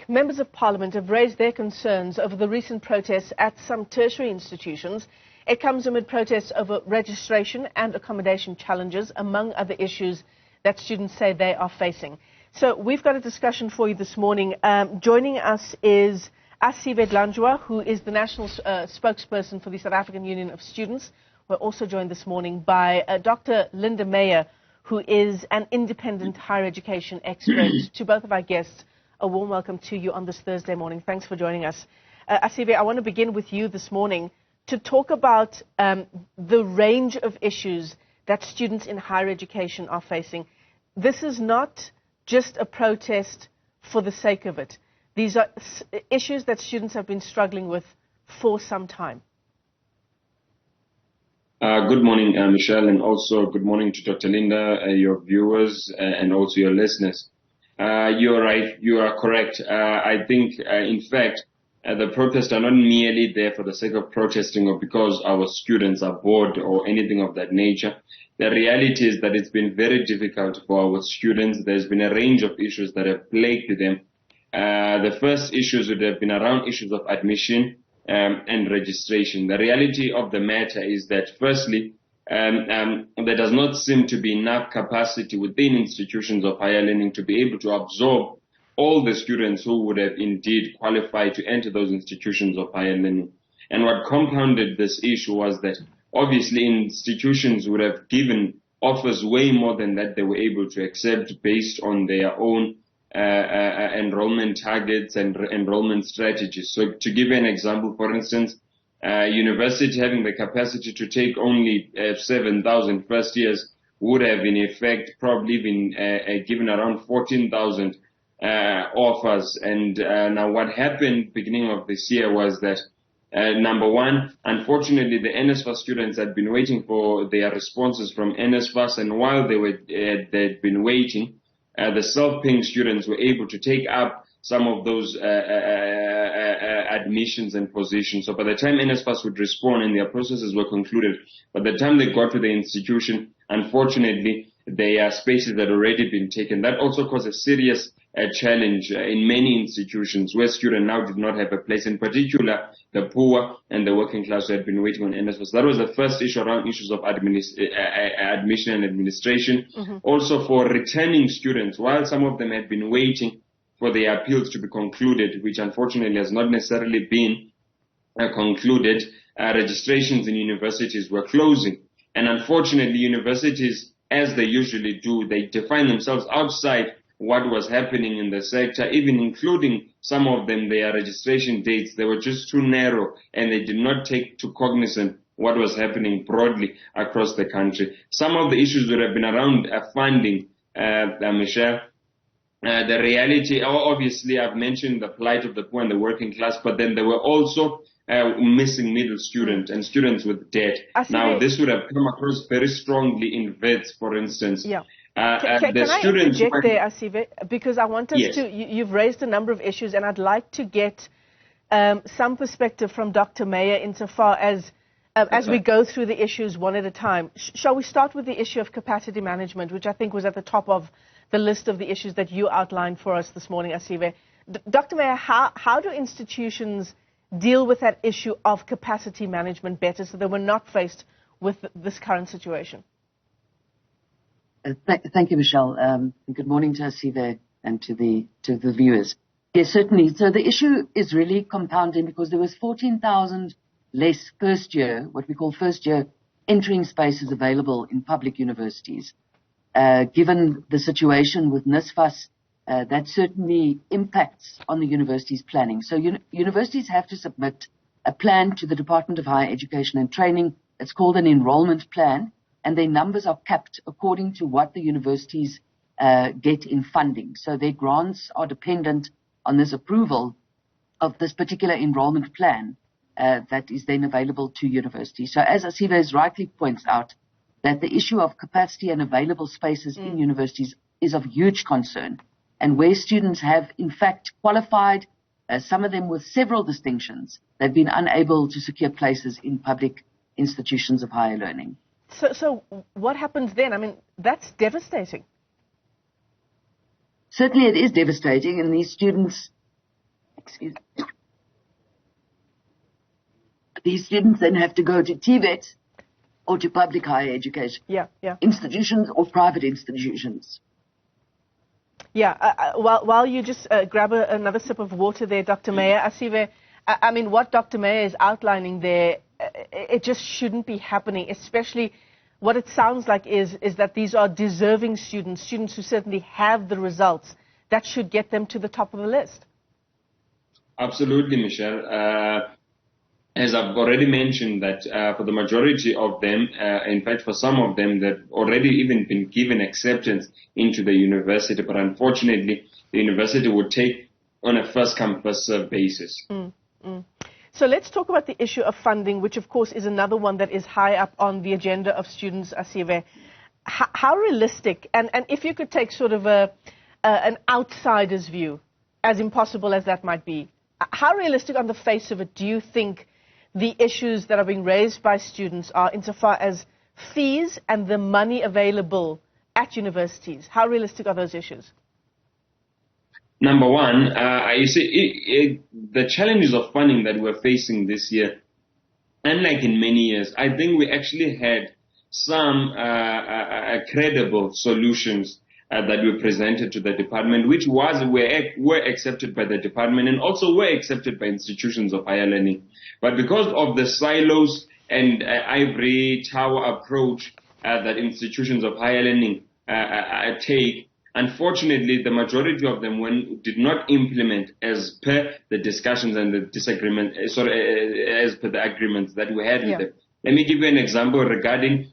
Members of Parliament have raised their concerns over the recent protests at some tertiary institutions. It comes amid protests over registration and accommodation challenges, among other issues that students say they are facing. So we've got a discussion for you this morning. Joining us is Asive Dlanjwa, who is the national spokesperson for the South African Union of Students. We're also joined this morning by Dr. Linda Meyer, who is an independent higher education expert. To both of our guests, a warm welcome to you on this Thursday morning. Thanks for joining us. Asive, I want to begin with you this morning to talk about the range of issues that students in higher education are facing. This is not just a protest for the sake of it. These are issues that students have been struggling with for some time. Good morning, Michelle, and also good morning to Dr. Linda, your viewers, and also your listeners. You're right. You are correct. I think, in fact, the protests are not merely there for the sake of protesting or because our students are bored or anything of that nature. The reality is that it's been very difficult for our students. There's been a range of issues that have plagued them. The first issues would have been around issues of admission and registration. The reality of the matter is that, firstly, there does not seem to be enough capacity within institutions of higher learning to be able to absorb all the students who would have indeed qualified to enter those institutions of higher learning. And what compounded this issue was that obviously institutions would have given offers way more than that they were able to accept based on their own enrollment targets and enrollment strategies. So to give you an example, for instance, university having the capacity to take only 7,000 first years would have in effect probably been given around 14,000 offers. And now what happened beginning of this year was that number one, unfortunately, the NSFAS students had been waiting for their responses from NSFAS, and while they'd been waiting, the self-paying students were able to take up some of those admissions and positions. So by the time NSFAS would respond and their processes were concluded, by the time they got to the institution, unfortunately, their spaces had already been taken. That also caused a serious challenge in many institutions where students now did not have a place, in particular the poor and the working class who had been waiting on NSFAS. That was the first issue around issues of admission and administration. Mm-hmm. Also for returning students, while some of them had been waiting for their appeals to be concluded, which unfortunately has not necessarily been concluded, registrations in universities were closing. And unfortunately, universities, as they usually do, they define themselves outside what was happening in the sector, even including some of them, their registration dates, they were just too narrow and they did not take to cognizant what was happening broadly across the country. Some of the issues would have been around funding, Michelle. The reality, obviously, I've mentioned the plight of the poor and the working class, but then there were also missing middle students and students with debt. Now, this would have come across very strongly in VETs, for instance. Yeah. Can I interject there, Asive? Because I want us to, you've raised a number of issues, and I'd like to get some perspective from Dr. Meyer insofar as we go through the issues one at a time. Shall we start with the issue of capacity management, which I think was at the top of the list of the issues that you outlined for us this morning, Asive? Dr. Meyer, how do institutions deal with that issue of capacity management better so that we're not faced with this current situation? Thank you, Michelle. Good morning to Asive and to the viewers. Yes, certainly. So the issue is really compounding because there was 14,000 less first year, what we call first year entering spaces available in public universities. Given the situation with NSFAS, that certainly impacts on the university's planning. So universities have to submit a plan to the Department of Higher Education and Training. It's called an enrollment plan, and their numbers are capped according to what the universities get in funding. So their grants are dependent on this approval of this particular enrollment plan that is then available to universities. So as Asive rightly points out, that the issue of capacity and available spaces in universities is of huge concern. And where students have, in fact, qualified, some of them with several distinctions, they've been unable to secure places in public institutions of higher learning. So what happens then? I mean, that's devastating. Certainly it is devastating, and these students excuse me, these students then have to go to TVET or to public higher education institutions or private institutions. Yeah, while you just grab another sip of water there, Dr. Meyer, Asive, I mean, what Dr. Meyer is outlining there, it just shouldn't be happening, especially what it sounds like is that these are deserving students, students who certainly have the results that should get them to the top of the list. Absolutely, Michelle. As I've already mentioned that for the majority of them, in fact for some of them, they've already even been given acceptance into the university, but unfortunately the university would take on a first-come, first-served basis. So let's talk about the issue of funding, which of course is another one that is high up on the agenda of students, Asive. How realistic, and if you could take sort of an outsider's view, as impossible as that might be, how realistic on the face of it do you think the issues that are being raised by students are insofar as fees and the money available at universities? How realistic are those issues? Number one, you see, the challenges of funding that we're facing this year, unlike in many years, I think we actually had some credible solutions that we presented to the department, which were accepted by the department and also were accepted by institutions of higher learning. But because of the silos and ivory tower approach that institutions of higher learning take, unfortunately, the majority of them did not implement as per the discussions and the disagreement, as per the agreements that we had with them. Let me give you an example regarding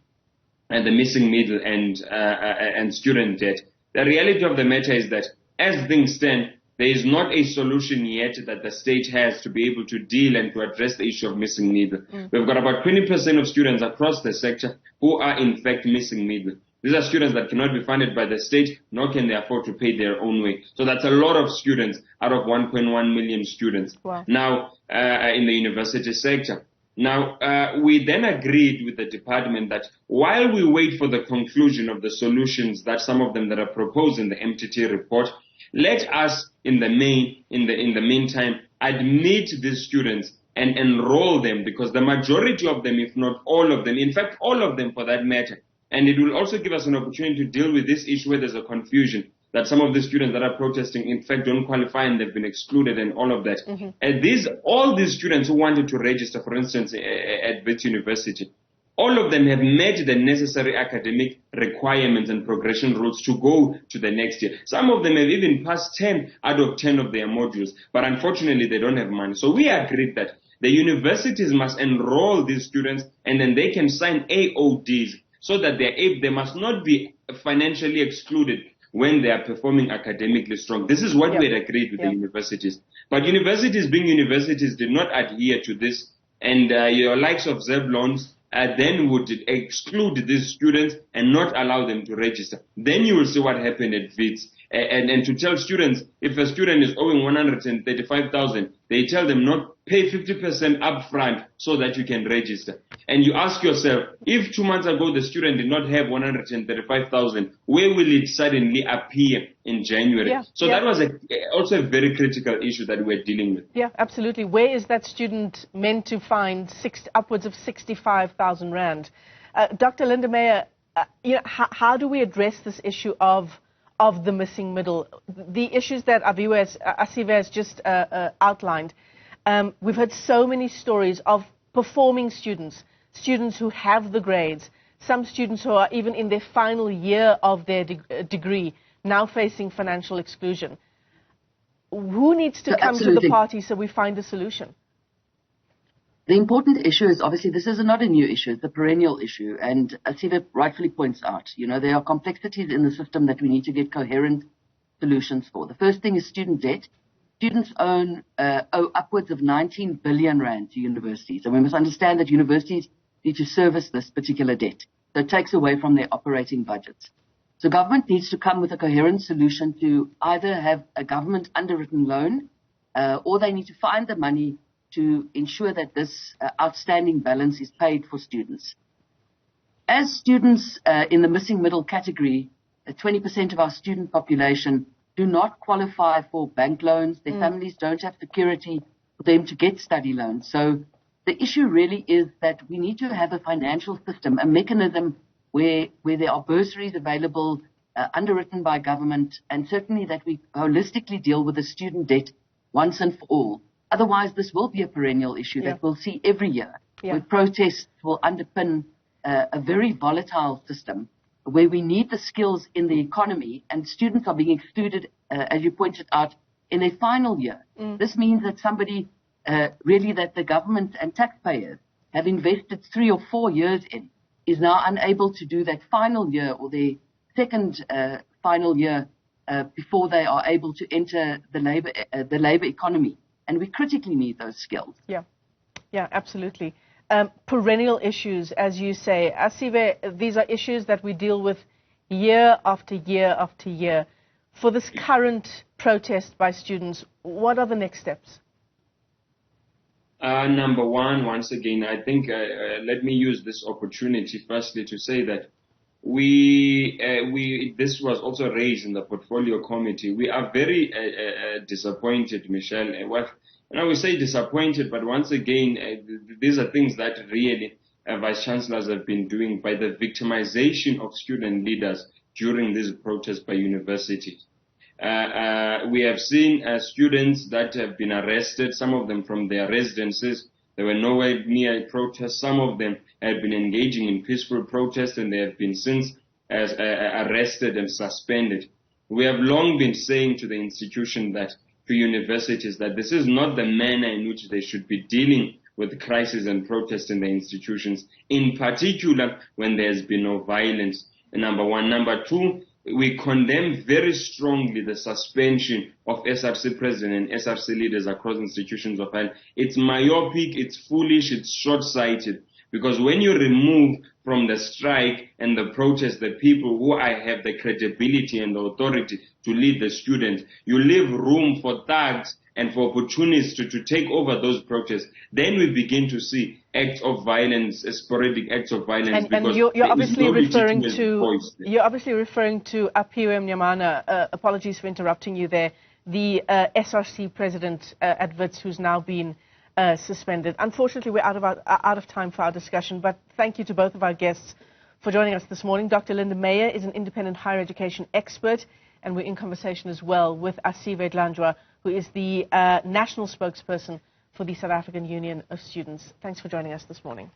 the missing middle and student debt. The reality of the matter is that as things stand, there is not a solution yet that the state has to be able to deal and to address the issue of missing middle. We've got about 20% of students across the sector who are in fact missing middle. These are students that cannot be funded by the state, nor can they afford to pay their own way. So that's a lot of students out of 1.1 million students now in the university sector. Now, we then agreed with the department that while we wait for the conclusion of the solutions that some of them that are proposed in the MTT report, let us in the meantime admit these students and enroll them, because the majority of them, if not all of them, in fact all of them for that matter, and it will also give us an opportunity to deal with this issue where there's a confusion that some of the students that are protesting in fact don't qualify and they've been excluded and all of that. And all these students who wanted to register, for instance, at Wits University, all of them have met the necessary academic requirements and progression routes to go to the next year. Some of them have even passed 10 out of 10 of their modules, but unfortunately they don't have money. So we agreed that the universities must enroll these students and then they can sign AODs so that they must not be financially excluded when they are performing academically strong. This is what we had agreed with the universities. But universities being universities did not adhere to this, and your likes of Zevlons then would exclude these students and not allow them to register. Then you will see what happened at Wits. And to tell students, if a student is owing 135,000, they tell them not pay 50% upfront so that you can register. And you ask yourself, if 2 months ago the student did not have 135,000, where will it suddenly appear in January? That was also a very critical issue that we're dealing with. Yeah, absolutely. Where is that student meant to find upwards of 65,000 rand? Dr. Linda Meyer, how do we address this issue of the missing middle? The issues that Asive has just outlined. We've heard so many stories of performing students who have the grades, some students who are even in their final year of their degree, now facing financial exclusion. Who needs to come to the party so we find a solution? The important issue is, obviously, this is not a new issue, it's a perennial issue. And Asive rightfully points out, there are complexities in the system that we need to get coherent solutions for. The first thing is student debt. Students owe upwards of 19 billion rand to universities. And we must understand that universities need to service this particular debt. So it takes away from their operating budgets. So government needs to come with a coherent solution to either have a government underwritten loan or they need to find the money to ensure that this outstanding balance is paid for students. As students in the missing middle category, 20% of our student population do not qualify for bank loans. Their families don't have security for them to get study loans. So the issue really is that we need to have a financial system, a mechanism where there are bursaries available, underwritten by government, and certainly that we holistically deal with the student debt once and for all. Otherwise, this will be a perennial issue that we'll see every year, where protests will underpin a very volatile system where we need the skills in the economy, and students are being excluded, as you pointed out, in their final year. This means that somebody really that the government and taxpayers have invested 3 or 4 years in is now unable to do that final year or their second final year before they are able to enter the labor economy. And we critically need those skills. Yeah, absolutely. Perennial issues, as you say. Asive, these are issues that we deal with year after year after year. For this current protest by students, what are the next steps? Number one, once again, I think let me use this opportunity firstly to say that this was also raised in the portfolio committee. We are very disappointed, Michelle. And I will say disappointed, but once again, these are things that really vice chancellors have been doing by the victimization of student leaders during these protests by universities. We have seen students that have been arrested, some of them from their residences. They were nowhere near a protest. Some of them had been engaging in peaceful protests, and they have been since arrested and suspended. We have long been saying to the institution to universities that this is not the manner in which they should be dealing with crisis and protests in the institutions, in particular when there has been no violence. Number one. Number two, we condemn very strongly the suspension of SRC president and SRC leaders across institutions of health. It's myopic, it's foolish, it's short-sighted. Because when you remove from the strike and the protest the people who have the credibility and the authority to lead the students, you leave room for thugs and for opportunists to take over those protests. Then we begin to see acts of violence, sporadic acts of violence. And you're obviously referring to Apiwe Mnyamana. Apologies for interrupting you there. The SRC president at Wits, who's now been suspended. Unfortunately, we're out of time for our discussion, but thank you to both of our guests for joining us this morning. Dr. Linda Meyer is an independent higher education expert, and we're in conversation as well with Asive Dlanjwa, who is the national spokesperson for the South African Union of Students. Thanks for joining us this morning.